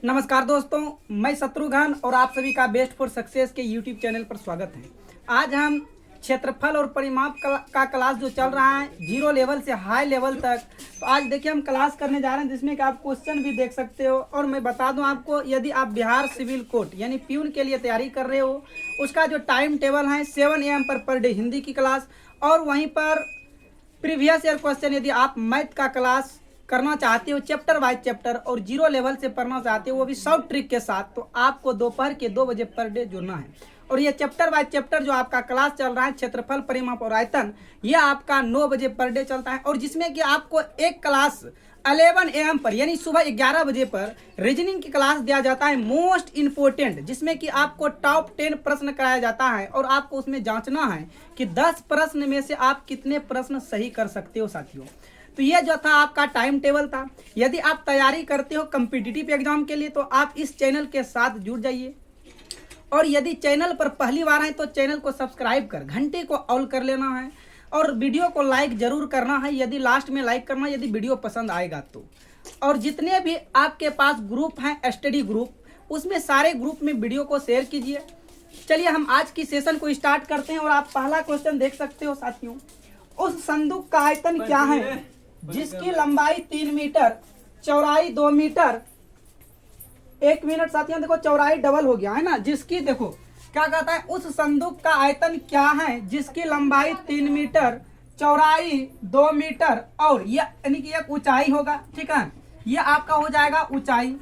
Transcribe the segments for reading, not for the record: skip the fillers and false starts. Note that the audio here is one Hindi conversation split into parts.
नमस्कार दोस्तों, मैं शत्रुघ्न और आप सभी का बेस्ट फॉर सक्सेस के यूट्यूब चैनल पर स्वागत है। आज हम क्षेत्रफल और परिमाप का क्लास जो चल रहा है जीरो लेवल से हाई लेवल तक, तो आज देखिए हम क्लास करने जा रहे हैं जिसमें कि आप क्वेश्चन भी देख सकते हो। और मैं बता दूं आपको, यदि आप बिहार सिविल कोर्ट यानी प्यून के लिए तैयारी कर रहे हो, उसका जो टाइम टेबल है 7 AM पर डे हिंदी की क्लास, और वहीं पर प्रीवियस ईयर क्वेश्चन यदि आप मैथ का क्लास करना चाहते हो चैप्टर बाय चैप्टर और जीरो लेवल से पढ़ना चाहते हो वो भी सब ट्रिक के साथ, तो आपको दोपहर के 2 बजे पर डे जुड़ना है। और ये चैप्टर बाय चैप्टर जो आपका क्लास चल रहा है क्षेत्रफल परिमाप और आयतन, ये आपका 9 बजे पर डे चलता है। और जिसमें कि आपको एक क्लास 11 AM पर यानी सुबह 11 बजे पर रीजनिंग की क्लास दिया जाता है मोस्ट इंपोर्टेंट, जिसमें कि आपको टॉप 10 प्रश्न कराया जाता है और आपको उसमें जांचना है कि 10 प्रश्न में से आप कितने प्रश्न सही कर सकते हो साथियों। तो ये जो था आपका टाइम टेबल था। यदि आप तैयारी करते हो कम्पिटिटिव एग्जाम के लिए तो आप इस चैनल के साथ जुड़ जाइए। और यदि चैनल पर पहली बार है तो चैनल को सब्सक्राइब कर घंटे को ऑल कर लेना है और वीडियो को लाइक जरूर करना है, यदि लास्ट में लाइक करना यदि वीडियो पसंद आएगा तो। और जितने भी आपके पास ग्रुप हैं स्टडी ग्रुप, उसमें सारे ग्रुप में वीडियो को शेयर कीजिए। चलिए हम आज की सेशन को स्टार्ट करते हैं। और आप पहला क्वेश्चन देख सकते हो साथियों, उस संदूक का आयतन क्या है जिसकी लंबाई 3 मीटर, चौड़ाई 2 मीटर। 1 मिनट साथियों, देखो चौड़ाई डबल हो गया है ना। जिसकी देखो क्या कहता है, उस संदूक का आयतन क्या है जिसकी लंबाई 3 मीटर, चौड़ाई 2 मीटर और ये यानी कि एक ऊंचाई होगा। ठीक है, ये आपका हो जाएगा ऊंचाई।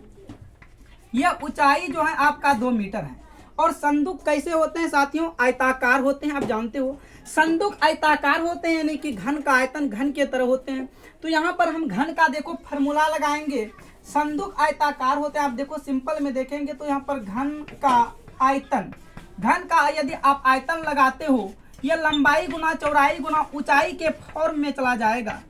यह ऊंचाई जो है आपका 2 मीटर है। और संदूक कैसे होते हैं साथियों, आयताकार होते हैं। आप जानते हो संदूक आयताकार होते हैं यानी कि घन का आयतन घन के तरह होते हैं। तो यहाँ पर हम घन का देखो फॉर्मूला लगाएंगे। संदूक आयताकार होते हैं, आप देखो सिंपल में देखेंगे तो यहाँ पर घन का आयतन, घन का यदि आप आयतन लगाते हो यह लंबाई गुना चौड़ाई गुना ऊंचाई के फॉर्म में चला जाएगा।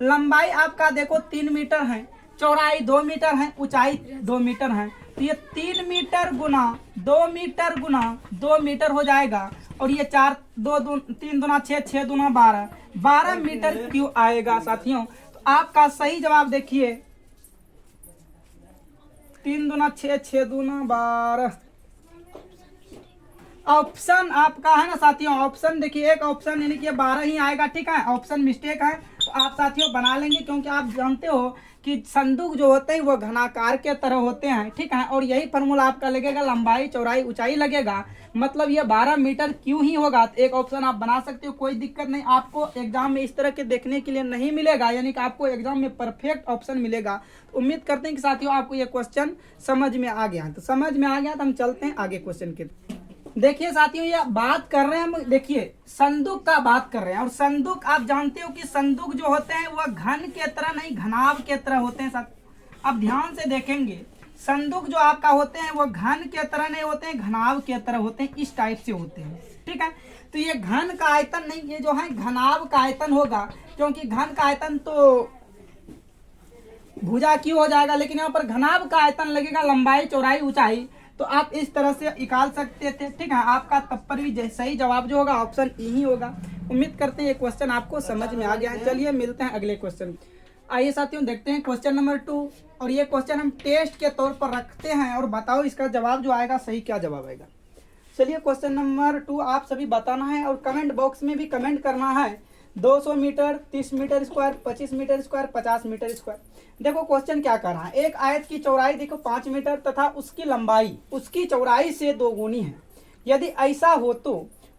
लंबाई आपका देखो 3 मीटर है, चौड़ाई 2 मीटर है, ऊंचाई 2 मीटर है। तो ये 3 मीटर गुना 2 मीटर गुना 2 मीटर हो जाएगा। और ये 4 2 3 दूना 6 6 दूना 12 मीटर क्यों आएगा साथियों। तो आपका सही जवाब देखिए 3 दूना 6 6 दूना 12 ऑप्शन आपका है ना साथियों। ऑप्शन देखिए एक ऑप्शन यानी कि 12 ही आएगा। ठीक है, ऑप्शन मिस्टेक है तो आप साथियों बना लेंगे, क्योंकि आप जानते हो कि संदूक जो होते हैं वो घनाकार के तरह होते हैं। ठीक है, और यही फॉर्मूला आपका लगेगा, लंबाई चौड़ाई ऊंचाई लगेगा, मतलब ये 12 मीटर क्यों ही होगा। तो एक ऑप्शन आप बना सकते हो, कोई दिक्कत नहीं। आपको एग्जाम में इस तरह के देखने के लिए नहीं मिलेगा, यानी कि आपको एग्जाम में परफेक्ट ऑप्शन मिलेगा। तो उम्मीद करते हैं कि साथियों आपको ये क्वेश्चन समझ में आ गया। तो समझ में आ गया तो हम चलते हैं आगे क्वेश्चन के। देखिए साथियों, ये बात कर रहे हैं हम, देखिए संदूक का बात कर रहे हैं। और संदूक आप जानते हो कि संदूक जो होते हैं वह घन के तरह नहीं घनाभ के तरह होते हैं। अब ध्यान से देखेंगे, संदूक जो आपका होते हैं वह घन के तरह नहीं होते हैं, घनाभ के तरह होते हैं, इस टाइप से होते हैं। ठीक है, तो ये घन का आयतन नहीं, ये जो है घनाभ का आयतन होगा, क्योंकि घन का आयतन तो भुजा क्यों हो जाएगा, लेकिन यहाँ पर घनाभ का आयतन लगेगा लंबाई चौड़ाई ऊंचाई। तो आप इस तरह से निकाल सकते थे। ठीक है, आपका तब पर भी सही जवाब जो होगा ऑप्शन ई ही होगा। उम्मीद करते हैं ये क्वेश्चन आपको समझ में आ गया है। चलिए मिलते हैं अगले क्वेश्चन। आइए साथियों देखते हैं क्वेश्चन नंबर 2। और ये क्वेश्चन हम टेस्ट के तौर पर रखते हैं और बताओ इसका जवाब जो आएगा सही क्या जवाब आएगा। चलिए क्वेश्चन नंबर 2 आप सभी बताना है और कमेंट बॉक्स में भी कमेंट करना है। 200 metre, 30 metre square, 25 metre square, 50 metre square. देखो क्वेश्चन क्या कर रहा है, एक आयत की चौड़ाई देखो 5 मीटर तथा उसकी लंबाई उसकी चौड़ाई से 2 गुनी है। यदि ऐसा हो तो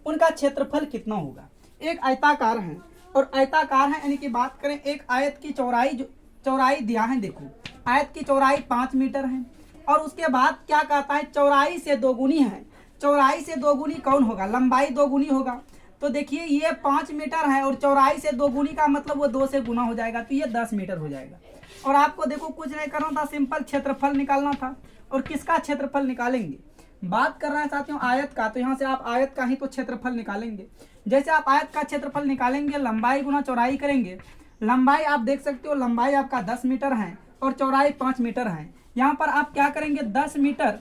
उनका क्षेत्रफल कितना होगा। एक आयताकार है और आयताकार है यानी कि बात करें एक आयत की चौड़ाई दिया है। देखो आयत की चौड़ाई 5 मीटर है और उसके बाद क्या कहता है चौड़ाई से 2 गुनी है। चौड़ाई से 2 गुनी कौन होगा, लंबाई 2 गुनी होगा। तो देखिए ये 5 मीटर है और चौड़ाई से 2 गुनी का मतलब वो 2 से गुना हो जाएगा, तो ये 10 मीटर हो जाएगा। और आपको देखो कुछ नहीं करना था, सिंपल क्षेत्रफल निकालना था। और किसका क्षेत्रफल निकालेंगे, बात कर रहे हैं साथियों आयत का, तो यहाँ से आप आयत का ही तो क्षेत्रफल निकालेंगे। जैसे आप आयत का क्षेत्रफल निकालेंगे, लंबाई गुना चौड़ाई करेंगे। लंबाई आप देख सकते हो, लंबाई आपका 10 मीटर है और चौड़ाई 5 मीटर है। यहाँ पर आप क्या करेंगे, 10 मीटर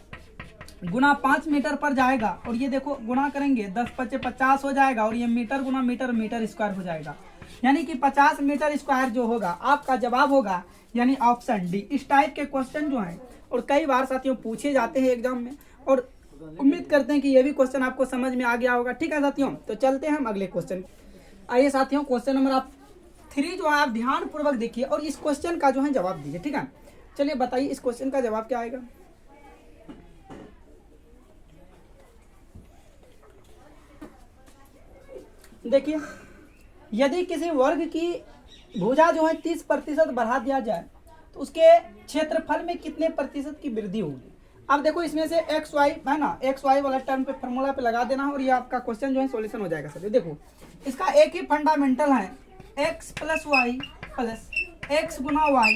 गुना 5 मीटर पर जाएगा और ये देखो गुना करेंगे 10 × 5 = 50 हो जाएगा। और ये मीटर गुना मीटर मीटर स्क्वायर हो जाएगा। यानी कि 50 मीटर स्क्वायर जो होगा आपका जवाब होगा यानी ऑप्शन डी। इस टाइप के क्वेश्चन जो हैं और कई बार साथियों पूछे जाते हैं एग्जाम में, और उम्मीद करते हैं कि ये भी क्वेश्चन आपको समझ में आ गया होगा। ठीक है साथियों, तो चलते हैं हम अगले क्वेश्चन। आइए साथियों, क्वेश्चन नंबर 3 जो है आप ध्यान पूर्वक देखिए और इस क्वेश्चन का जो है जवाब दीजिए। ठीक है, चलिए बताइए इस क्वेश्चन का जवाब क्या आएगा। देखिए, यदि किसी वर्ग की भुजा जो है 30% बढ़ा दिया जाए तो उसके क्षेत्रफल में कितने प्रतिशत की वृद्धि होगी। अब देखो इसमें से एक्स वाई है ना, एक्स वाई वाला टर्म पे फॉर्मूला पे लगा देना और ये आपका क्वेश्चन जो है सॉल्यूशन हो जाएगा। सर देखो इसका एक ही फंडामेंटल है, X plus Y plus X गुना वाई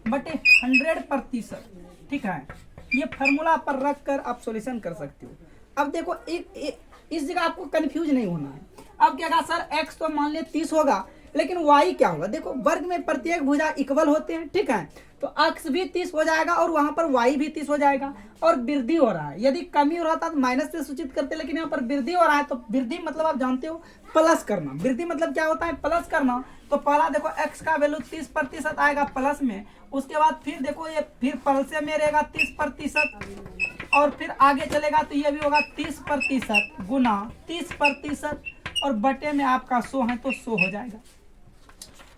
बटे 100%। ठीक है, ये फार्मूला पर रख कर आप सॉल्यूशन कर सकते हो। अब देखो इस जगह आपको कंफ्यूज नहीं होना है। अब क्या कहा सर, एक्स तो मान लिया 30 होगा, लेकिन वाई क्या होगा। देखो वर्ग में प्रत्येक भुजा इक्वल होते हैं। ठीक है, तो अक्स भी 30 हो जाएगा और वहां पर वाई भी 30 हो जाएगा और वृद्धि हो रहा है। यदि कमी हो रहा था तो माइनस से सूचित करते, लेकिन यहाँ पर वृद्धि हो रहा है तो वृद्धि मतलब आप जानते हो प्लस करना। वृद्धि मतलब क्या होता है, प्लस करना। तो पहला देखो एक्स का वैल्यू 30% आएगा प्लस में, उसके बाद फिर देखो ये फिर प्लस में रहेगा 30% और फिर आगे चलेगा तो ये भी होगा 30% गुना 30% और बटे में आपका 100 है तो 100 हो जाएगा।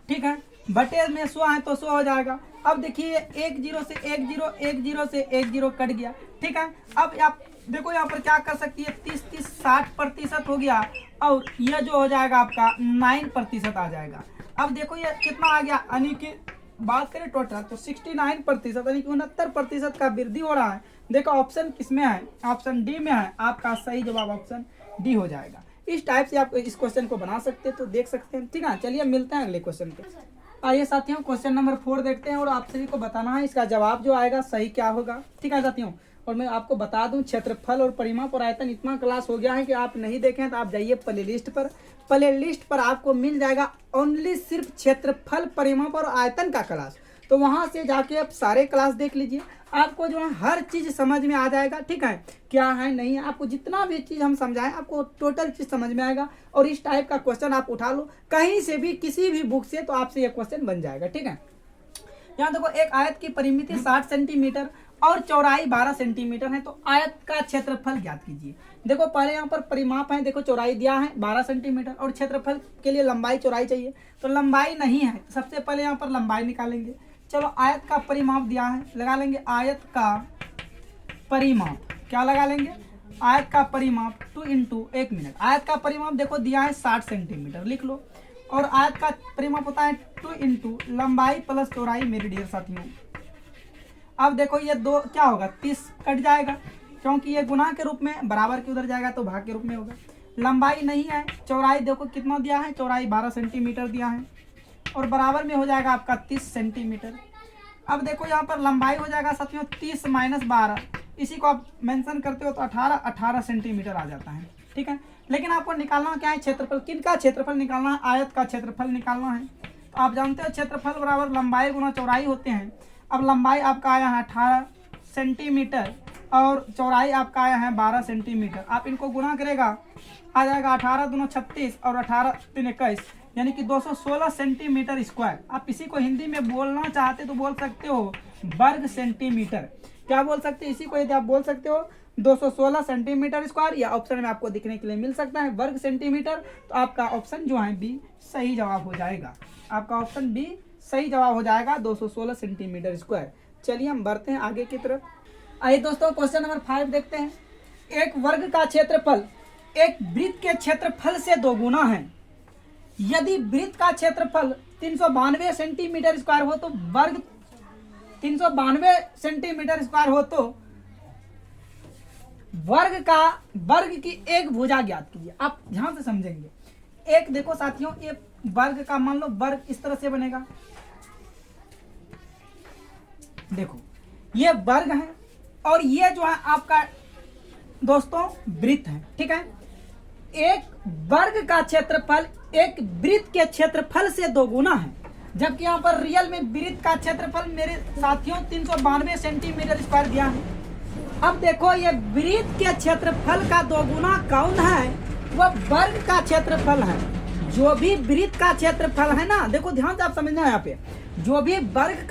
ठीक है, बटे में 100 है तो 100 हो जाएगा। अब देखिए 1 0 से 1 0, 1 0 से 1 0 कट गया। ठीक है, अब आप देखो यहाँ पर क्या कर सकती है, 30 60% हो गया और यह जो हो जाएगा आपका 9% आ जाएगा। अब देखो ये कितना आ गया, यानी कि बात करें टोटल तो 69% यानी कि 69% का वृद्धि हो रहा है। देखो ऑप्शन किसमें है, ऑप्शन डी में है। आपका सही जवाब ऑप्शन डी हो जाएगा। इस टाइप से आप इस क्वेश्चन को बना सकते हैं, तो देख सकते हैं। ठीक है, चलिए मिलते हैं अगले क्वेश्चन पे। आइए साथियों, क्वेश्चन नंबर 4 देखते हैं और आप सभी को बताना है इसका जवाब जो आएगा सही क्या होगा। ठीक है साथियों, और मैं आपको बता दूं क्षेत्रफल और परिमाप और आयतन इतना क्लास हो गया है कि आप नहीं देखें तो आप जाइए प्ले लिस्ट पर। प्ले लिस्ट पर आपको मिल जाएगा ओनली सिर्फ क्षेत्रफल, परिमाप और आयतन का क्लास। तो वहां से जाके आप सारे क्लास देख लीजिए, आपको जो है हर चीज समझ में आ जाएगा। ठीक है, क्या है नहीं है, आपको जितना भी चीज हम समझाएं आपको टोटल चीज समझ में आएगा। और इस टाइप का क्वेश्चन आप उठा लो कहीं से भी, किसी भी बुक से, तो आपसे ये क्वेश्चन बन जाएगा। ठीक है, यहाँ देखो एक आयत की परिमिति 60 सेंटीमीटर और चौड़ाई 12 सेंटीमीटर है, तो आयत का क्षेत्रफल ज्ञात कीजिए। देखो पहले यहाँ पर परिमाप है, देखो चौड़ाई दिया है 12 सेंटीमीटर और क्षेत्रफल के लिए लंबाई चौड़ाई चाहिए, तो लंबाई नहीं है। सबसे पहले यहाँ पर लंबाई निकालेंगे। चलो आयत का परिमाप दिया है, लगा लेंगे आयत का परिमाप। क्या लगा लेंगे, आयत का परिमाप 2 × 1 मिनट। आयत का परिमाप देखो दिया है 60 सेंटीमीटर, लिख लो। और आयत का परिमाप होता है 2 × लंबाई प्लस चौड़ाई मेरे डियर साथियों। अब देखो ये दो क्या होगा, 30 कट जाएगा क्योंकि ये गुना के रूप में बराबर के उधर जाएगा तो भाग के रूप में होगा। लंबाई नहीं है, चौड़ाई देखो कितना दिया है, चौड़ाई 12 सेंटीमीटर दिया है और बराबर में हो जाएगा आपका 30 सेंटीमीटर। अब देखो यहाँ पर लंबाई हो जाएगा साथियों 30 - 12, इसी को आप मेंशन करते हो तो 18 सेंटीमीटर आ जाता है। ठीक है, लेकिन आपको निकालना क्या है, क्षेत्रफल। किनका क्षेत्रफल निकालना है, आयत का क्षेत्रफल निकालना है। तो आप जानते हो क्षेत्रफल बराबर लंबाई गुना चौड़ाई होते हैं। अब लंबाई आपका आया है 18 सेंटीमीटर और चौड़ाई आपका आया है 12 सेंटीमीटर। आप इनको गुना करेगा आ जाएगा 18 दूना 36 और 18 3 21 यानी कि 216 सेंटीमीटर स्क्वायर। आप इसी को हिंदी में बोलना चाहते तो बोल सकते हो वर्ग सेंटीमीटर। क्या बोल सकते हैं इसी को, यदि आप बोल सकते हो 216 सेंटीमीटर स्क्वायर, या ऑप्शन में आपको दिखने के लिए मिल सकता है वर्ग सेंटीमीटर, तो आपका ऑप्शन जो है बी सही जवाब हो जाएगा। आपका ऑप्शन बी सही जवाब हो जाएगा 216 सेंटीमीटर स्क्वायर। चलिए हम बढ़ते हैं आगे की तरफ। आइए दोस्तों क्वेश्चन नंबर 5 देखते हैं। एक वर्ग का क्षेत्रफल एक वृत्त के क्षेत्रफल से 2 गुना है। यदि वृत्त का क्षेत्रफल 392 सेंटीमीटर स्क्वायर हो तो वर्ग 392 सेंटीमीटर स्क्वायर हो तो वर्ग की एक भुजा ज्ञात कीजिए। आप ध्यान से समझेंगे। एक देखो साथियों, ये वर्ग का मान लो वर्ग इस तरह से बनेगा। देखो ये वर्ग है और ये जो है आपका दोस्तों वृत्त है। ठीक है, एक वर्ग का क्षेत्रफल एक वृत्त के क्षेत्रफल से 2 गुना है, जबकि यहाँ पर रियल में वृत्त का क्षेत्रफल मेरे साथियों 392 सेंटीमीटर स्क्वायर दिया है। अब देखो ये वृत्त के क्षेत्रफल का 2 गुना कौन है, वह वर्ग का क्षेत्रफल है। जो भी वृत्त का क्षेत्रफल है ना, देखो ध्यान से आप समझना है यहाँ पे, जो भी वृत्त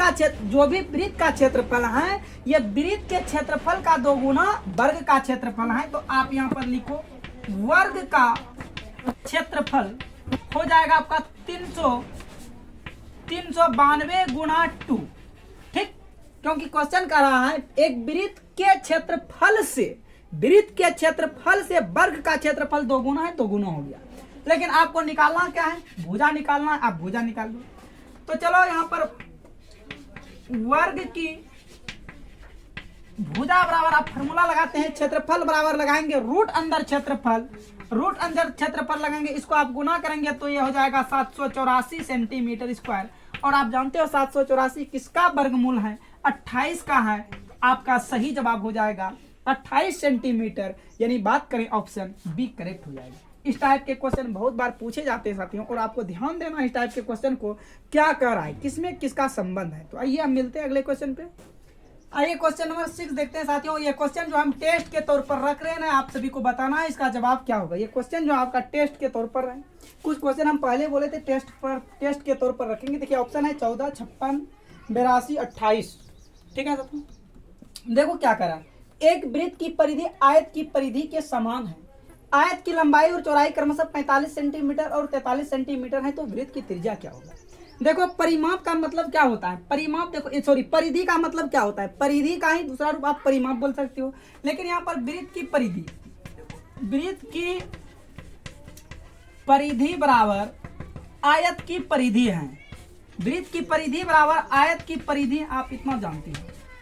का क्षेत्रफल है, ये वृत्त के क्षेत्रफल का 2 गुना वर्ग का क्षेत्रफल है। तो आप यहाँ पर लिखो वर्ग का क्षेत्रफल हो जाएगा आपका 392 गुना 2। ठीक, क्योंकि क्वेश्चन कर रहा है एक वृत्त के क्षेत्रफल से वर्ग का क्षेत्रफल 2 गुना है, 2 गुना हो गया। लेकिन आपको निकालना क्या है, भुजा निकालना है, आप भुजा निकाल दो। तो चलो यहाँ पर वर्ग की भुजा बराबर आप फॉर्मूला लगाते हैं, क्षेत्रफल बराबर लगाएंगे रूट अंदर क्षेत्रफल लगाएंगे, इसको आप गुना करेंगे तो ये हो जाएगा 784 सेंटीमीटर स्क्वायर। और आप जानते हो 784 किसका वर्गमूल है, 28 का है। आपका सही जवाब हो जाएगा 28 सेंटीमीटर, यानी बात करें ऑप्शन बी करेक्ट हो जाएगा। इस टाइप के क्वेश्चन बहुत बार पूछे जाते हैं साथियों, और आपको ध्यान देना इस टाइप के क्वेश्चन को क्या कर रहा है, किसमें किसका संबंध है। तो आइए हम मिलते हैं अगले क्वेश्चन पे। आइए क्वेश्चन नंबर 6 देखते हैं साथियों। ये क्वेश्चन जो हम टेस्ट के तौर पर रख रहे हैं, आप सभी को बताना है इसका जवाब क्या होगा। ये क्वेश्चन जो आपका टेस्ट के तौर पर है, कुछ क्वेश्चन हम पहले बोले थे टेस्ट के तौर पर रखेंगे। देखिए ऑप्शन है 14, 56, 82, 28। ठीक है साथियों, देखो क्या करा, एक वृत्त की परिधि आयत की परिधि के समान है। आयत की लंबाई और चौड़ाई क्रमशः 45 सेंटीमीटर और 43 सेंटीमीटर है, तो वृत्त की त्रिज्या क्या होगा। देखो परिमाप का मतलब क्या होता है, परिमाप देखो सॉरी परिधि का मतलब क्या होता है, परिधि का ही दूसरा रूप आप परिमाप बोल सकते हो। लेकिन यहाँ पर वृत्त की परिधि बराबर आयत की परिधि है। वृत्त की परिधि बराबर आयत की परिधि, आप इतना जानते हो।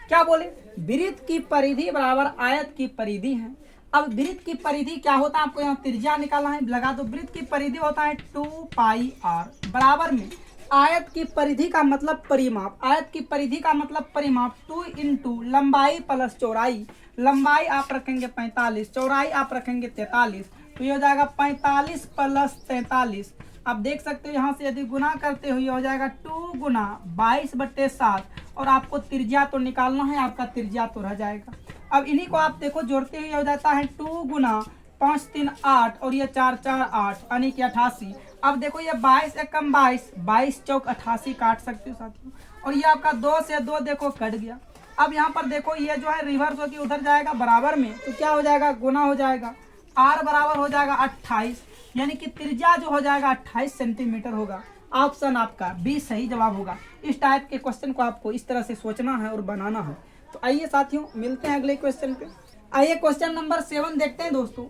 क्या बोले, वृत्त की परिधि बराबर आयत की परिधि है। अब वृत्त की परिधि क्या होता है, आपको यहाँ त्रिज्या निकालना है, लगा दो। वृत्त की परिधि होता है 2πr बराबर में आयत की परिधि का मतलब परिमाप, आयत की परिधि का मतलब परिमाप 2 इंटू लंबाई प्लस चौड़ाई। लंबाई आप रखेंगे 45, चौड़ाई आप रखेंगे 43, तो ये हो जाएगा 45 प्लस 43। आप देख सकते हो यहाँ से यदि गुना करते हो ये हो जाएगा 2 गुना 22/7, और आपको त्रिज्या तो निकालना है, आपका त्रिज्या तो रह जाएगा। अब इन्हीं को आप देखो जोड़ते हुए हो जाता है 2 गुना 5 3 8 और ये 4 4 8 यानी कि 88। अब देखो ये 22 एकम 22, 22 चौक 88 काट सकते हो साथियों। और ये आपका 2 से 2 देखो कट गया। अब यहाँ पर देखो ये जो है रिवर्स होकर उधर जाएगा बराबर में, तो क्या हो जाएगा, गुना हो जाएगा। r बराबर हो जाएगा 28, यानी कि त्रिज्या जो हो जाएगा 28 सेंटीमीटर होगा। ऑप्शन आपका बी सही जवाब होगा। इस टाइप के क्वेश्चन को आपको इस तरह से सोचना है और बनाना है। तो आइए साथियों मिलते हैं अगले क्वेश्चन पे। आइए क्वेश्चन नंबर 7 देखते हैं दोस्तों।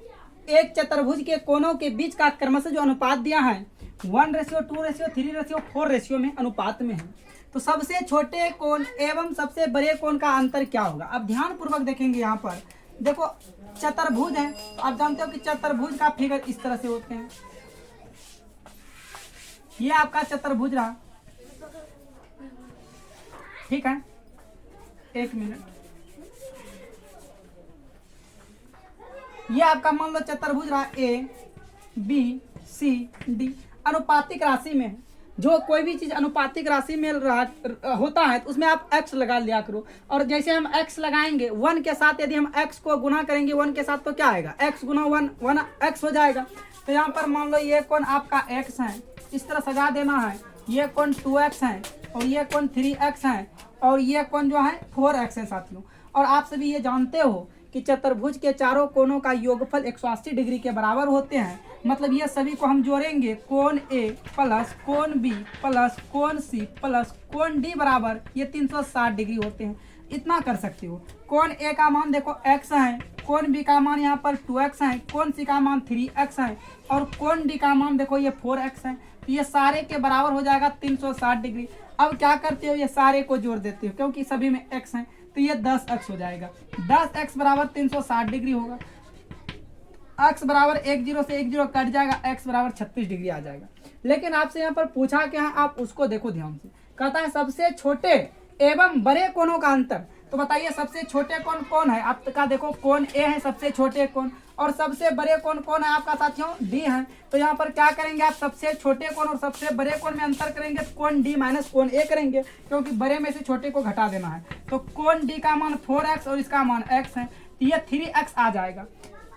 एक चतुर्भुज के कोनों के बीच का क्रमशः जो अनुपात दिया है 1:2:3:4 में अनुपात में है, तो सबसे छोटे कोण एवं सबसे बड़े कोण का अंतर क्या होगा। अब ध्यान पूर्वक देखेंगे, यहाँ पर देखो चतुर्भुज है, तो आप जानते हो कि चतुर्भुज का फिगर इस तरह से होते हैं। ये आपका चतुर्भुज रहा, ठीक है, एक मिनट। ये आपका मान लो चतुर्भुज रहा A B C D, अनुपातिक राशि में है। जो कोई भी चीज अनुपातिक राशि में होता है तो उसमें आप x लगा लिया करो। और जैसे हम x लगाएंगे 1 के साथ, यदि हम x को गुना करेंगे 1 के साथ तो क्या आएगा, x गुना 1 x हो जाएगा। तो यहाँ पर मान लो ये कोण आपका x है, इस तरह सजा देना है। ये कोण 2x है और ये कोण 3x है और ये कोण जो है 4x है साथियों। और आप सभी ये जानते हो कि चतुर्भुज के चारों कोणों का योगफल 180 डिग्री के बराबर होते हैं। मतलब ये सभी को हम जोड़ेंगे, कोण A प्लस कोण B प्लस कोण C प्लस कोण D बराबर ये 360 डिग्री होते हैं। इतना कर सकते हो। कोण A का मान देखो x है, कोण B का मान यहाँ पर 2x है, कोण C का मान 3x है और कोण D का मान देखो ये 4x है। तो ये सारे के बराबर हो जाएगा 360 डिग्री। अब क्या करते हो, ये सारे को जोड़ देते हो क्योंकि सभी में x है, तो ये 10x हो जाएगा। 10x बराबर 360 डिग्री होगा। x बराबर 10 से 10 कट जाएगा, x बराबर 36 डिग्री आ जाएगा। लेकिन आपसे यहाँ पर पूछा क्या है, आप उसको देखो ध्यान से। कहता है सबसे छोटे एवं बड़े कोणों का अंतर। तो बताइए सबसे छोटे कोण कौन है, आपका देखो कोण A है सबसे छोटे कोण, और सबसे बड़े कोण कौन है आपका साथियों, D है। तो यहाँ पर क्या करेंगे आप, सबसे छोटे कोण और सबसे बड़े कोण में अंतर करेंगे, कोण D माइनस कोण A करेंगे, क्योंकि बड़े में से छोटे को घटा देना है। तो कोण D का मान 4x और इसका मान x है, तो ये 3x आ जाएगा।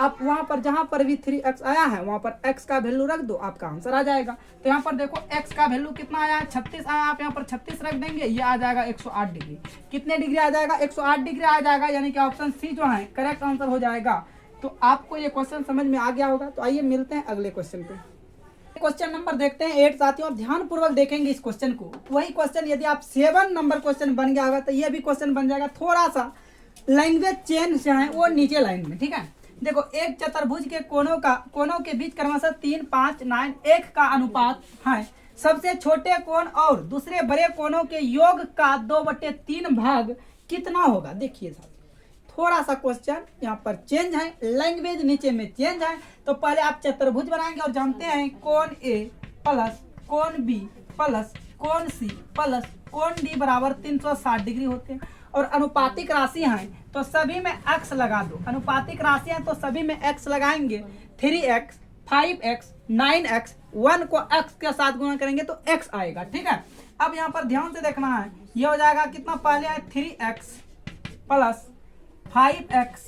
आप वहां पर जहां पर भी 3x आया है वहां पर x का वैल्यू रख दो, आपका आंसर आ जाएगा। तो यहाँ पर देखो x का वैल्यू कितना आया है, 36 आया, आप यहाँ पर 36 रख देंगे, ये आ जाएगा 108 डिग्री। कितने डिग्री आ जाएगा, 108 डिग्री आ जाएगा, यानी कि ऑप्शन सी जो है करेक्ट आंसर हो जाएगा। तो आपको ये क्वेश्चन समझ में आ गया होगा। तो आइए मिलते हैं अगले क्वेश्चन पे। क्वेश्चन नंबर देखते हैं 8 साथियों, आप ध्यान पूर्वक देखेंगे इस क्वेश्चन को। वही क्वेश्चन यदि आप 7 नंबर क्वेश्चन बन गया होगा तो ये भी क्वेश्चन बन जाएगा, थोड़ा सा लैंग्वेज चेंज जो है वो नीचे लाइन में, ठीक है। देखो एक चतुर्भुज के कोनों के बीच क्रमशः 3, 5, 9, 1 का अनुपात है। सबसे छोटे कोण और दूसरे बड़े कोनों के योग का 2/3 भाग कितना होगा। देखिए साहब, थोड़ा सा क्वेश्चन यहाँ पर चेंज है, लैंग्वेज नीचे में चेंज है। तो पहले आप चतुर्भुज बनाएंगे और जानते हैं कोण ए प्लस कोण बी प्लस कोण सी प्लस कोण डी बराबर 360 डिग्री होते हैं। और अनुपातिक राशि हैं तो सभी में x लगा दो। अनुपातिक राशि है तो सभी में x लगाएंगे। 3x, 5x, 9x, 1 को x के साथ गुणा करेंगे तो x आएगा, ठीक है। अब यहाँ पर ध्यान से देखना है, ये हो जाएगा कितना, पहले है 3x plus 5x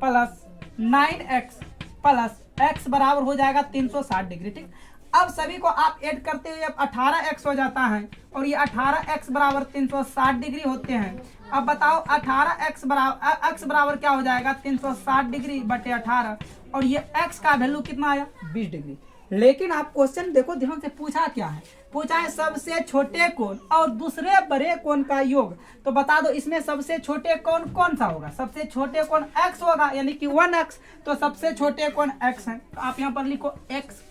plus 9x plus x बराबर हो जाएगा 360 डिग्री, ठीक। अब सभी को आप ऐड करते हुए अब 18x हो जाता है और ये 18x बराबर 360 डिग्री होते हैं। अब बताओ 18x बराबर x बराबर क्या हो जाएगा, 360 डिग्री बटे 18, और ये x का वैल्यू कितना आया, 20 डिग्री। लेकिन आप क्वेश्चन देखो ध्यान से, पूछा क्या है, पूछा है सबसे छोटे कोण और दूसरे बड़े कोण का योग। तो बता दो इसमें सबसे छोटे कोण कौन सा होगा, सबसे छोटे कोण x होगा, यानी कि 1x। तो सबसे छोटे कोण x है, तो आप यहाँ पर लिखो x।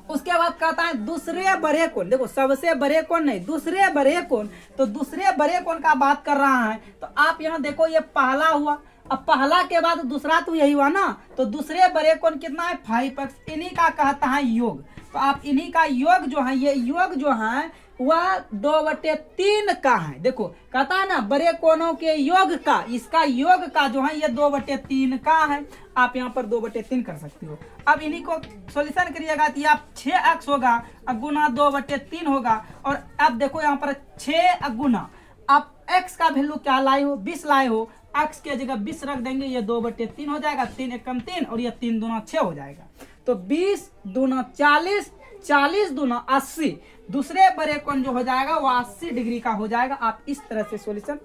उसके बाद कहता है दूसरे बड़े कोण, देखो सबसे बड़े कोण नहीं, दूसरे बड़े कोण। तो दूसरे बड़े कोण का बात कर रहा है, तो आप यहाँ देखो ये पहला हुआ, अब पहला के बाद दूसरा तो यही हुआ ना। तो दूसरे बड़े कोण कितना है, 5x, इन्हीं का कहता है योग। तो आप इन्हीं का योग जो है, ये योग जो है वह 2/3 का है। देखो कहता है ना बड़े कोणों के योग का, इसका योग का जो है ये 2/3 का है। आप यहाँ पर 2/3 कर सकते हो। अब इन्हीं को सॉल्यूशन करिएगा तो आप 6x होगा गुना 2/3 होगा। और अब देखो यहाँ पर 6 गुना, आप x का वैल्यू क्या लाए हो, 20 लाए हो, x के जगह 20 रख देंगे, ये 2/3 हो जाएगा, 3 एकम 3 और ये 3 दूना 6 हो जाएगा। तो 20 दूना 40, 40 दूना 80, दूसरे बड़े कोण जो हो जाएगा वो 80 डिग्री का हो जाएगा। आप इस तरह से सॉल्यूशन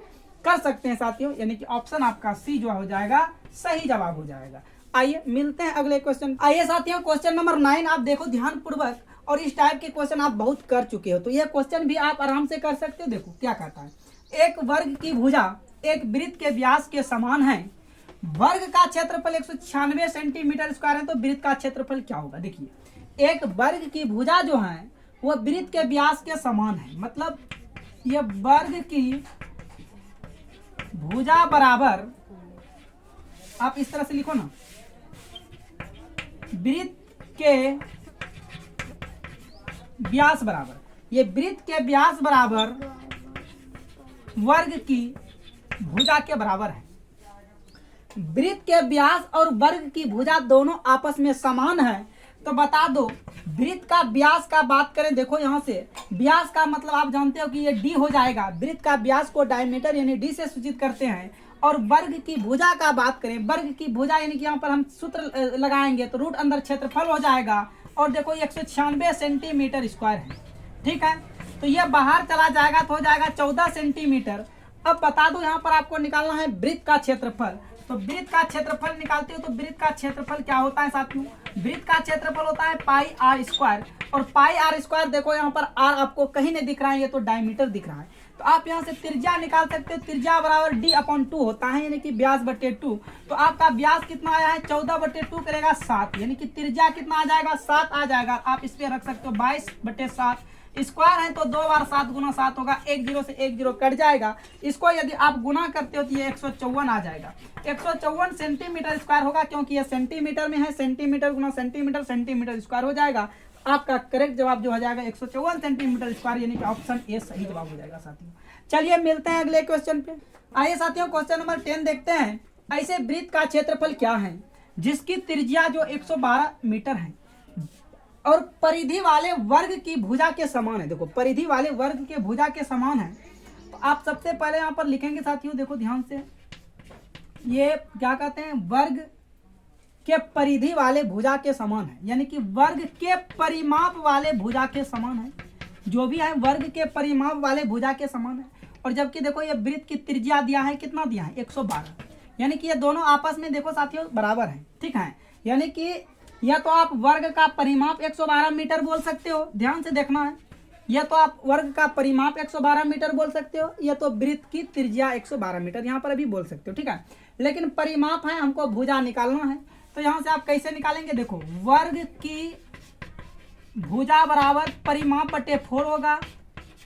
कर सकते हैं साथियों, यानी कि ऑप्शन आपका सी जो हो जाएगा सही जवाब हो जाएगा। आइए मिलते हैं अगले क्वेश्चन। आइए साथियों क्वेश्चन नंबर 9 आप देखो ध्यान पूर्वक, और इस टाइप के क्वेश्चन आप बहुत कर चुके हो, तो यह क्वेश्चन भी आप आराम से कर सकते हो। देखो क्या कहता है, एक वर्ग की भुजा एक वृत्त के व्यास के समान है, वर्ग का क्षेत्रफल 196 सेंटीमीटर स्क्वायर है, तो वृत्त का क्षेत्रफल क्या होगा। देखिए एक वर्ग की भुजा जो है वो वृत्त के व्यास के समान है, मतलब ये वर्ग की भुजा बराबर, आप इस तरह से लिखो ना, वृत्त के व्यास बराबर, ये वृत्त के व्यास बराबर वर्ग की भुजा के बराबर है। वृत्त के व्यास और वर्ग की भुजा दोनों आपस में समान है। तो बता दो वृत्त का व्यास का बात करें, देखो यहाँ से व्यास का मतलब आप जानते हो कि ये d हो जाएगा। वृत्त का व्यास को डायमीटर यानी d से सूचित करते हैं। और वर्ग की भुजा का बात करें, वर्ग की भुजा यानी कि यहाँ पर हम सूत्र लगाएंगे तो रूट अंदर क्षेत्रफल हो जाएगा। और देखो 196 सेंटीमीटर स्क्वायर है, ठीक है। तो ये बाहर चला जाएगा तो हो जाएगा 14 सेंटीमीटर। अब बता दो यहाँ पर आपको निकालना है वृत्त का क्षेत्रफल। तो वृत्त का क्षेत्रफल निकालते हो तो वृत्त का क्षेत्रफल क्या होता है साथियों, वृत्त का क्षेत्रफल होता है पाई आर स्क्वायर। और पाई आर स्क्वायर देखो यहाँ पर आर आपको कहीं नहीं दिख रहा है, ये तो डायमीटर दिख रहा है। तो आप यहाँ से त्रिज्या निकाल सकते हो, त्रिज्या बराबर d/2 होता है, यानी कि व्यास बटे 2। तो आपका व्यास कितना आया है, 14/2 करेगा 7, यानी कि त्रिज्या कितना आ जाएगा, 7 आ जाएगा। आप इस पे रख सकते हो 22/7, स्क्वायर है तो 2 बार 7 गुना 7 होगा, 1 0 से 1 0 कट जाएगा। इसको यदि आप गुना करते हो तो ये 154 आ जाएगा। 154 सेंटीमीटर स्क्वायर होगा, क्योंकि ये सेंटीमीटर में है, सेंटीमीटर गुना सेंटीमीटर, सेंटीमीटर स्क्वायर हो जाएगा। आपका करेक्ट जवाब जो हो जाएगा 154 सेंटीमीटर स्क्वायर, यानी कि ऑप्शन ए सही जवाब हो जाएगा साथियों। चलिए मिलते हैं अगले क्वेश्चन पे। आइए साथियों क्वेश्चन नंबर 10 देखते हैं। ऐसे वृत्त का क्षेत्रफल क्या है जिसकी त्रिज्या जो 112 मीटर है और परिधि वाले वर्ग की भुजा के समान है। देखो परिधि वाले वर्ग के भुजा के समान है। तो आप सबसे पहले यहाँ पर लिखेंगे साथियों, देखो ध्यान से, ये क्या कहते हैं, वर्ग के परिधि वाले भुजा के समान है, यानी कि वर्ग के परिमाप वाले भुजा के समान है। जो भी है वर्ग के परिमाप वाले भुजा के समान है। और जबकि देखो ये वृत्त की त्रिज्या दिया है, कितना दिया है 112, यानी कि ये दोनों आपस में देखो साथियों बराबर है। ठीक है, यानी कि या तो आप वर्ग का परिमाप 112 मीटर बोल सकते हो, ध्यान से देखना है, या तो आप वर्ग का परिमाप 112 मीटर बोल सकते हो, या तो वृत्त की त्रिज्या 112 मीटर यहाँ पर अभी बोल सकते हो। ठीक है, लेकिन परिमाप है, हमको भुजा निकालना है। तो यहाँ से आप कैसे निकालेंगे, देखो वर्ग की भुजा बराबर परिमाप बटे 4 होगा,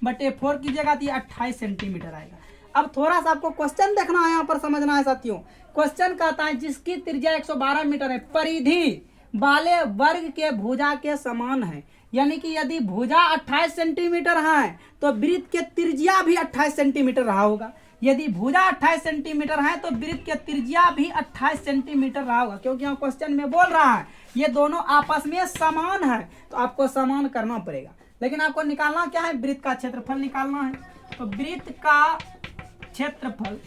बटे 4 कीजिएगा तो ये 28 सेंटीमीटर आएगा। अब थोड़ा सा आपको क्वेश्चन देखना है, यहाँ पर समझना है साथियों। क्वेश्चन कहता है जिसकी त्रिज्या 112 मीटर है, परिधि वाले वर्ग के भुजा के समान है, यानी कि यदि भुजा 28 सेंटीमीटर है तो वृत्त के त्रिज्या भी 28 सेंटीमीटर रहा होगा। यदि भुजा 28 सेंटीमीटर है तो वृत्त के त्रिज्या भी 28 सेंटीमीटर रहा होगा, क्योंकि यहाँ क्वेश्चन में बोल रहा है ये दोनों आपस में समान है, तो आपको समान करना पड़ेगा। लेकिन आपको निकालना क्या है, वृत्त का क्षेत्रफल निकालना है। तो वृत्त का क्षेत्रफल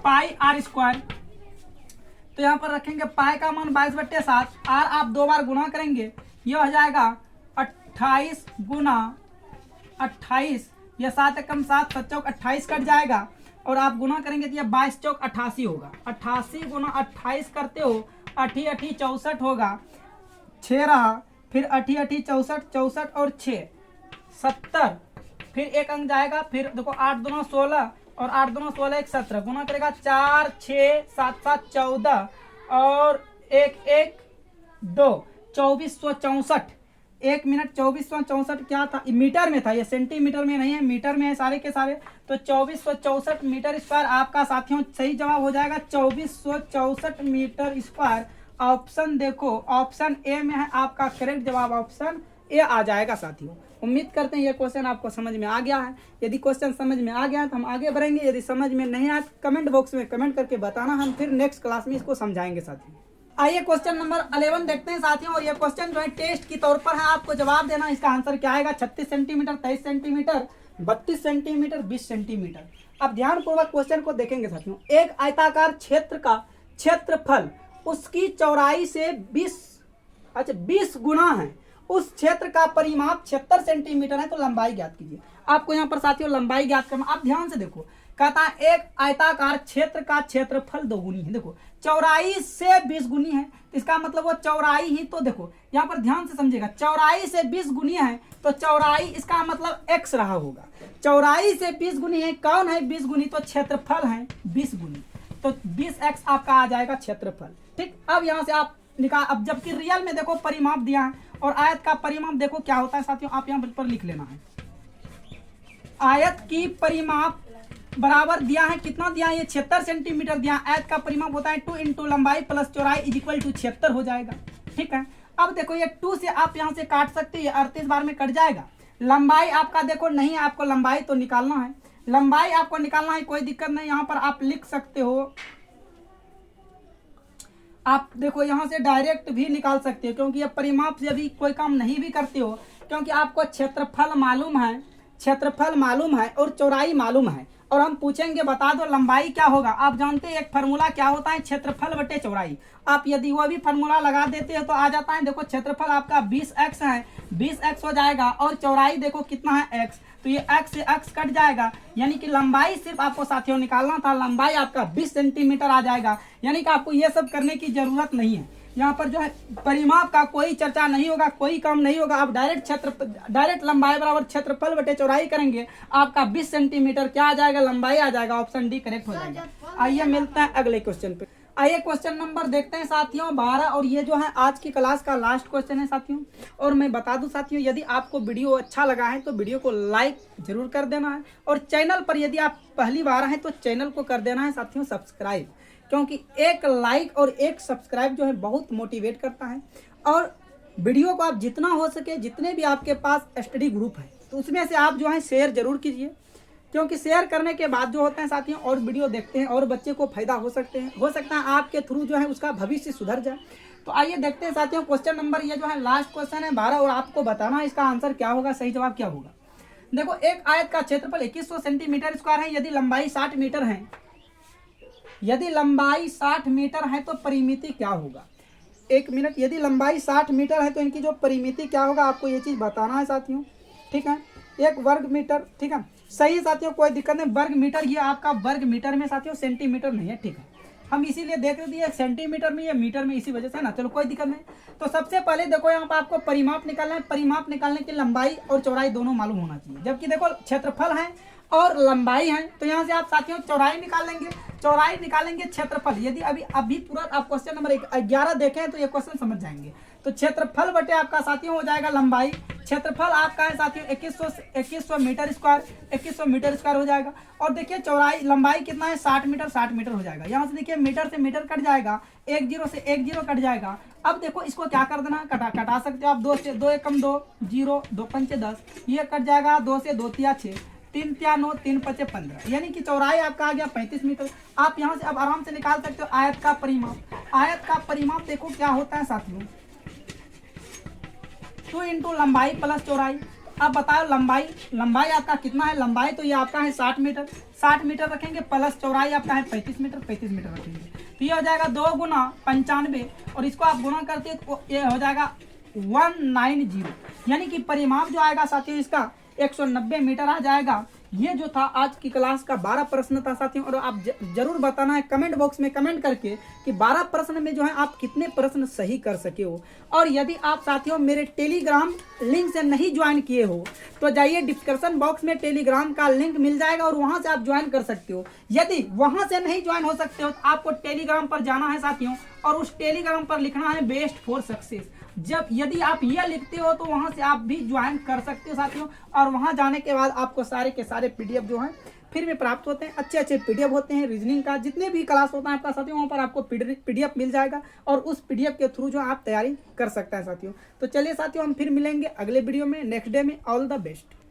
पाई आर स्क्वायर, तो यहाँ पर रखेंगे पाई का मान 22/7, आर आप 2 बार गुना करेंगे, ये हो जाएगा 28 गुना 28, यह 7 एकम 7, 7 चौक 28 कट जाएगा, और आप गुना करेंगे तो यह 22 चौक 88 होगा। 88 गुना 28 करते हो, 8 8 64 होगा, 6 रहा, फिर 8 8 64, 64 और 6 70, फिर एक अंक जाएगा, फिर देखो 8 दूना 16 और 8 दूना 16 1 17, गुना करेगा 4 6 7 7 14 और 1 1 2 2464, 1 मिनट 2464 क्या था, मीटर में था, ये सेंटीमीटर में नहीं है, मीटर में है सारे के सारे। तो 2464 मीटर स्क्वायर आपका साथियों सही जवाब हो जाएगा, 2464 मीटर स्क्वायर। ऑप्शन देखो, ऑप्शन ए में है आपका करेक्ट जवाब, ऑप्शन ए आ जाएगा साथियों। उम्मीद करते हैं ये क्वेश्चन आपको समझ में आ गया है। यदि क्वेश्चन समझ में आ गया है तो हम आगे बढ़ेंगे, यदि समझ में नहीं आया तो कमेंट बॉक्स में कमेंट करके बताना, हम फिर नेक्स्ट क्लास में इसको समझाएंगे साथियों। आइए क्वेश्चन नंबर 11 देखते हैं साथियों, और ये क्वेश्चन जो है टेस्ट के तौर पर है, आपको जवाब देना। इसका आंसर क्या आएगा, 36 सेंटीमीटर, 23 सेंटीमीटर, 32 सेंटीमीटर, 20 सेंटीमीटर। अब ध्यानपूर्वक क्वेश्चन को देखेंगे साथियों। एक आयताकार क्षेत्र का क्षेत्रफल उसकी चौड़ाई से 20 गुना है, उस क्षेत्र का परिमाप 76 सेंटीमीटर है, तो लंबाई ज्ञात कीजिए। आपको यहाँ पर साथियों लंबाई ज्ञात करना। आप ध्यान से देखो, कहता है एक आयताकार क्षेत्र का क्षेत्रफल 2 गुनी है, देखो चौड़ाई से 20 गुनी है, इसका मतलब वो चौड़ाई ही, तो देखो यहाँ पर ध्यान से समझिएगा, चौड़ाई से 20 गुनी है तो चौड़ाई इसका मतलब x रहा होगा। चौड़ाई से 20 गुनी है, कौन है 20 गुनी, तो क्षेत्रफल है 20 गुनी, तो 20x आपका आ जाएगा क्षेत्रफल। ठीक, अब यहाँ से आप निकाल। अब जबकि रियल में देखो परिमाप दिया है, और आयत का परिमाप देखो क्या होता है साथियों, आप यहाँ पर लिख लेना है। आयत की परिमाप बराबर दिया है, कितना दिया है, ये 76 सेंटीमीटर दिया है। आयत का परिमाप होता है 2 इंटू लंबाई प्लस चौड़ाई इक्वल टू 76 हो जाएगा। ठीक है, अब देखो ये 2 से आप यहाँ से काट सकते हैं, 38 बार में कट जाएगा। लंबाई आपका देखो नहीं है, आपको लंबाई तो निकालना है, लंबाई आपको निकालना है, कोई दिक्कत नहीं, यहाँ पर आप लिख सकते हो। आप देखो यहाँ से डायरेक्ट भी निकाल सकते हो, क्योंकि ये परिमाप से अभी कोई काम नहीं भी करते हो, क्योंकि आपको क्षेत्रफल मालूम है, क्षेत्रफल मालूम है और चौड़ाई मालूम है। और हम पूछेंगे बता दो लंबाई क्या होगा, आप जानते हैं एक फार्मूला क्या होता है, क्षेत्रफल बटे चौड़ाई। आप यदि वो भी फार्मूला लगा देते हो तो आ जाता है, देखो क्षेत्रफल आपका 20x है, 20x हो जाएगा, और चौड़ाई देखो कितना है x, तो ये x से x कट जाएगा, यानी कि लंबाई सिर्फ आपको साथियों निकालना था, लंबाई आपका 20 सेंटीमीटर आ जाएगा। यानी कि आपको ये सब करने की जरूरत नहीं है, यहाँ पर जो है परिमाप का कोई चर्चा नहीं होगा, कोई काम नहीं होगा। आप डायरेक्ट लंबाई बराबर क्षेत्रफल बटे चौड़ाई करेंगे, आपका 20 सेंटीमीटर क्या आ जाएगा, लंबाई आ जाएगा, ऑप्शन डी करेक्ट हो जाएगा। आइए मिलते हैं अगले क्वेश्चन पे। आइए क्वेश्चन नंबर देखते हैं साथियों 12, और ये जो है आज की क्लास का लास्ट क्वेश्चन है साथियों। और मैं बता दूं साथियों, यदि आपको वीडियो अच्छा लगा है तो वीडियो को लाइक जरूर कर देना है, और चैनल पर यदि आप पहली बार हैं तो चैनल को कर देना है साथियों सब्सक्राइब, क्योंकि एक लाइक और एक सब्सक्राइब जो है बहुत मोटिवेट करता है। और वीडियो को आप जितना हो सके, जितने भी आपके पास स्टडी ग्रुप है तो उसमें से आप जो है शेयर जरूर कीजिए, क्योंकि शेयर करने के बाद जो होते हैं साथियों और वीडियो देखते हैं और बच्चे को फायदा हो सकता है आपके थ्रू जो है उसका भविष्य सुधर जाए। तो आइए देखते हैं साथियों क्वेश्चन नंबर, ये जो है लास्ट क्वेश्चन है 12, और आपको बताना है इसका आंसर क्या होगा, सही जवाब क्या होगा। देखो एक आयत का क्षेत्रफल 2100 सेंटीमीटर स्क्वायर है, यदि लंबाई 60 मीटर है यदि लंबाई 60 मीटर है तो परिमिति क्या होगा। 1 मिनट। यदि लंबाई 60 मीटर है तो इनकी जो परिमिति क्या होगा आपको ये चीज़ बताना है साथियों, ठीक है। 1 वर्ग मीटर, ठीक है, सही है साथियों, कोई दिक्कत नहीं। वर्ग मीटर ये आपका वर्ग मीटर में साथियों, सेंटीमीटर नहीं है, ठीक है। हम इसीलिए देख रहे थे सेंटीमीटर में या मीटर में, इसी वजह से ना, चलो कोई दिक्कत नहीं। तो सबसे पहले देखो यहाँ पर आपको परिमाप निकालना है। परिमाप निकालने की लंबाई और चौड़ाई दोनों मालूम होना चाहिए। जबकि देखो क्षेत्रफल है और लंबाई है, तो यहाँ से आप साथियों चौड़ाई निकाल लेंगे, चौड़ाई निकालेंगे क्षेत्रफल। यदि अभी तुरंत आप क्वेश्चन नंबर 11 देखें तो ये क्वेश्चन समझ जाएंगे। तो क्षेत्रफल बटे आपका साथियों हो जाएगा लंबाई, क्षेत्रफल आपका है साथियों 2100 मीटर स्क्वायर, 2100 मीटर स्क्वायर हो जाएगा। और देखिए चौड़ाई लंबाई कितना है 60 मीटर, 60 मीटर हो जाएगा। यहाँ से देखिए मीटर से मीटर कट जाएगा, 1 0 से 1 0 कट जाएगा। अब देखो इसको क्या कर देना, कटा सकते हो आप। 2 से 2 एकम 2, 0, 2 पंचे 10, ये कट जाएगा। 2 से 2 तिया 6, 3 तिया 9, 3 पचे 15, यानी कि चौड़ाई आपका आ गया 35 मीटर। आप यहाँ से अब आराम से निकाल सकते हो आयत का परिमाप। आयत का परिमाप देखो क्या होता है साथियों, 2 इंटू लंबाई प्लस चौड़ाई। अब बताओ लंबाई आपका कितना है। लंबाई तो ये आपका है 60 मीटर, 60 मीटर रखेंगे, प्लस चौड़ाई आपका है 35 मीटर, 35 मीटर रखेंगे। तो ये हो जाएगा 2 गुना 95, और इसको आप गुना करते हैं तो ये हो जाएगा 190, यानी कि परिमाप जो आएगा साथियों इसका 190 मीटर आ जाएगा। ये जो था आज की क्लास का 12 प्रश्न था साथियों। और आप जरूर बताना है कमेंट बॉक्स में कमेंट करके कि 12 प्रश्न में जो है आप कितने प्रश्न सही कर सके हो। और यदि आप साथियों मेरे टेलीग्राम लिंक से नहीं ज्वाइन किए हो तो जाइए, डिस्क्रिप्शन बॉक्स में टेलीग्राम का लिंक मिल जाएगा और वहां से आप ज्वाइन कर सकते हो। यदि वहां से नहीं ज्वाइन हो सकते हो तो आपको टेलीग्राम पर जाना है साथियों, और उस टेलीग्राम पर लिखना है बेस्ट फॉर सक्सेस। यदि आप ये लिखते हो तो वहां से आप भी ज्वाइन कर सकते हो साथियों। और वहां जाने के बाद आपको सारे के सारे पीडीएफ जो हैं फिर में प्राप्त होते हैं। अच्छे पीडीएफ होते हैं, रीजनिंग का जितने भी क्लास होता है आपका साथियों, वहाँ पर आपको पीडीएफ मिल जाएगा और उस पीडीएफ के थ्रू जो आप तैयारी कर सकते हैं साथियों। तो चलिए साथियों हम फिर मिलेंगे अगले वीडियो में, नेक्स्ट डे में। All the best.